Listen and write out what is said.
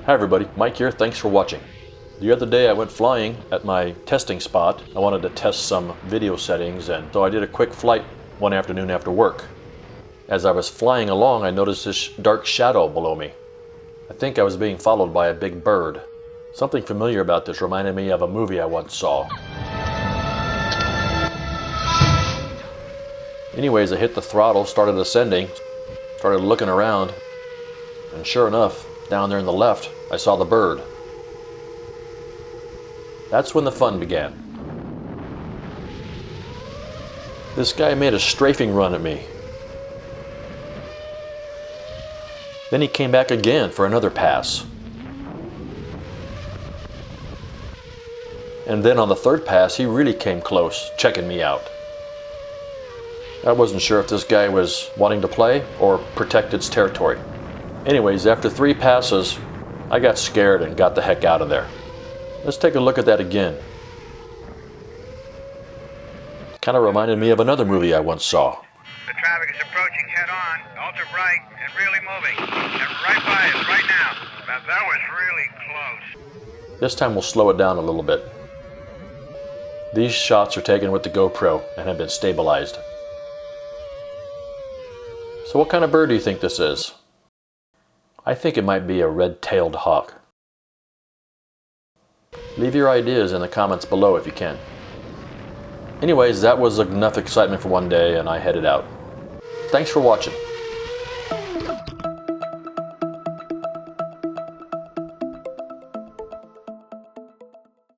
Hi everybody, Mike here, thanks for watching. The other day I went flying at my testing spot. I wanted to test some video settings, and so I did a quick flight one afternoon after work. As I was flying along, I noticed this dark shadow below me. I think I was being followed by a big bird. Something familiar about this reminded me of a movie I once saw. Anyways, I hit the throttle, started ascending, started looking around, and sure enough, down there on the left, I saw the bird. That's when the fun began. This guy made a strafing run at me. Then he came back again for another pass. And then on the third pass, he really came close, checking me out. I wasn't sure if this guy was wanting to play or protect its territory. Anyways, after 3 passes, I got scared and got the heck out of there. Let's take a look at that again. Kind of reminded me of another movie I once saw. The traffic is approaching head on, ultra bright, and really moving. And right by us, right now. Now that was really close. This time we'll slow it down a little bit. These shots are taken with the GoPro and have been stabilized. So what kind of bird do you think this is? I think it might be a red-tailed hawk. Leave your ideas in the comments below if you can. Anyways, that was enough excitement for one day and I headed out. Thanks for watching.